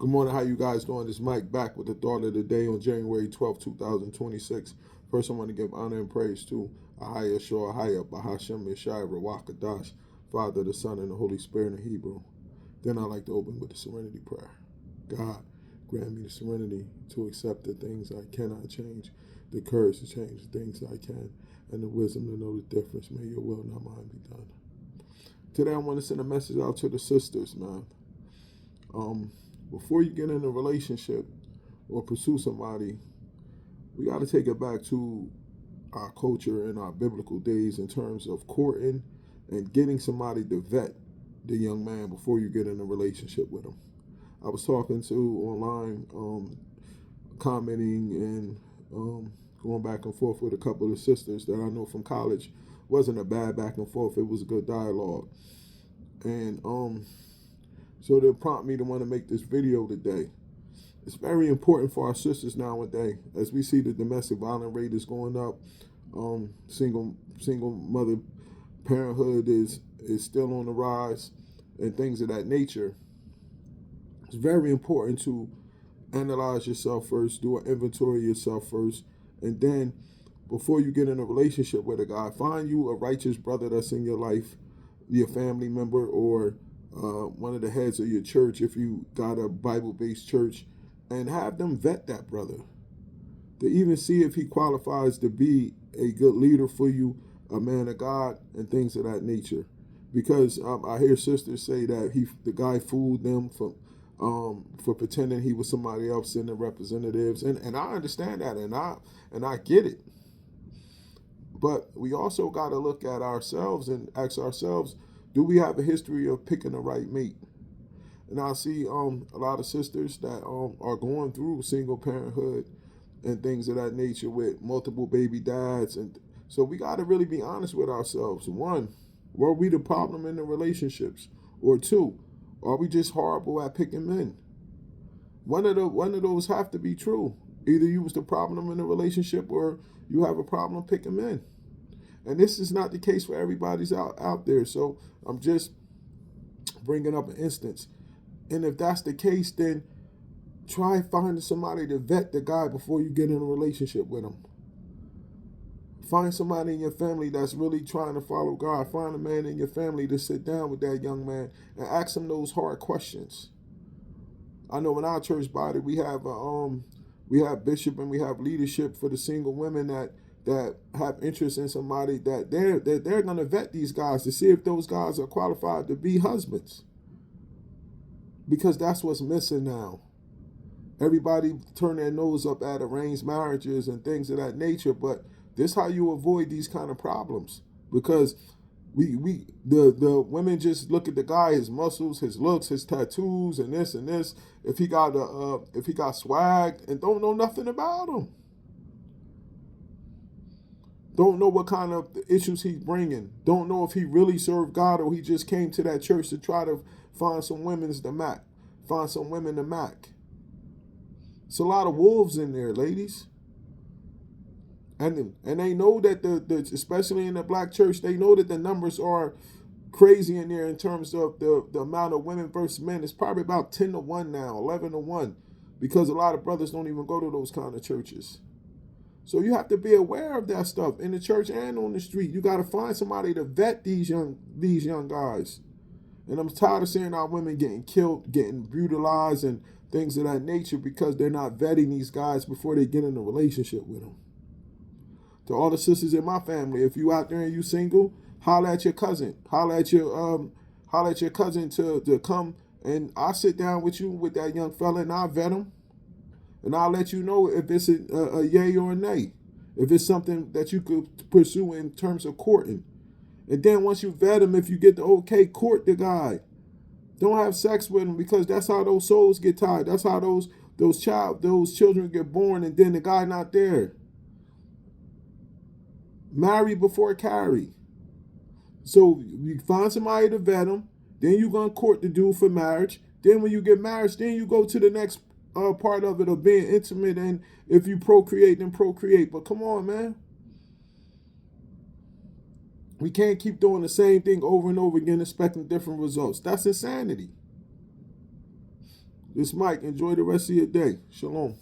Good morning. How you guys doing? This is Mike back with the thought of the day on January 12th, 2026. First, I want to give honor and praise to Ahaya Shor Ahaya Bahashem Yeshai Rawakadash, Father, the Son, and the Holy Spirit in Hebrew. Then I like to open with the serenity prayer. God, grant me the serenity to accept the things I cannot change, the courage to change the things I can, and the wisdom to know the difference. May your will, not mine, be done. Today, I want to send a message out to the sisters, man. Before you get in a relationship or pursue somebody, we got to take it back to our culture and our biblical days in terms of courting and getting somebody to vet the young man before you get in a relationship with him. I was talking to online, commenting and going back and forth with a couple of sisters that I know from college. Wasn't a bad back and forth. It was a good dialogue. And so they'll prompt me to want to make this video today. It's very important for our sisters nowadays, as we see the domestic violence rate is going up. Single mother parenthood is still on the rise, and things of that nature. It's very important to analyze yourself first, do an inventory of yourself first, and then before you get in a relationship with a guy, find you a righteous brother that's in your life, your family member, or one of the heads of your church if you got a Bible-based church, and have them vet that brother to even see if he qualifies to be a good leader for you, a man of God, and things of that nature. Because I hear sisters say that the guy fooled them for pretending he was somebody else in the representatives, and I understand that, and I get it. But we also got to look at ourselves and ask ourselves, do we have a history of picking the right mate? And I see a lot of sisters that are going through single parenthood and things of that nature with multiple baby dads. And so we got to really be honest with ourselves. One, were we the problem in the relationships? Or two, are we just horrible at picking men? One of those have to be true. Either you was the problem in the relationship or you have a problem picking men. And this is not the case for everybody's out there. So I'm just bringing up an instance. And if that's the case, then try finding somebody to vet the guy before you get in a relationship with him. Find somebody in your family that's really trying to follow God. Find a man in your family to sit down with that young man and ask him those hard questions. I know in our church body we have bishop and we have leadership for the single women that have interest in somebody that they're going to vet these guys to see if those guys are qualified to be husbands. Because that's what's missing now. Everybody turn their nose up at arranged marriages and things of that nature, but this is how you avoid these kind of problems. Because the women just look at the guy, his muscles, his looks, his tattoos, and this and this. If he got swag, and don't know nothing about him. Don't know what kind of issues he's bringing. Don't know if he really served God or he just came to that church to try to find some women to mac. It's a lot of wolves in there, ladies. And they know that especially in the black church, they know that the numbers are crazy in there in terms of the amount of women versus men. It's probably about 10 to 1 now, 11 to 1, because a lot of brothers don't even go to those kind of churches. So you have to be aware of that stuff in the church and on the street. You got to find somebody to vet these young guys. And I'm tired of seeing our women getting killed, getting brutalized, and things of that nature because they're not vetting these guys before they get in a relationship with them. To all the sisters in my family, if you out there and you single, holler at your cousin. Holler at your cousin to come, and I'll sit down with you with that young fella and I'll vet him. And I'll let you know if it's a yay or a nay. If it's something that you could pursue in terms of courting. And then once you vet him, if you get the okay, court the guy. Don't have sex with him, because that's how those souls get tied. That's how those children get born, and then the guy not there. Marry before carry. So you find somebody to vet him. Then you're going to court the dude for marriage. Then when you get married, then you go to the next part of it of being intimate, and if you procreate, then procreate. But come on, man. We can't keep doing the same thing over and over again expecting different results. That's insanity. This Mike. Enjoy the rest of your day. Shalom.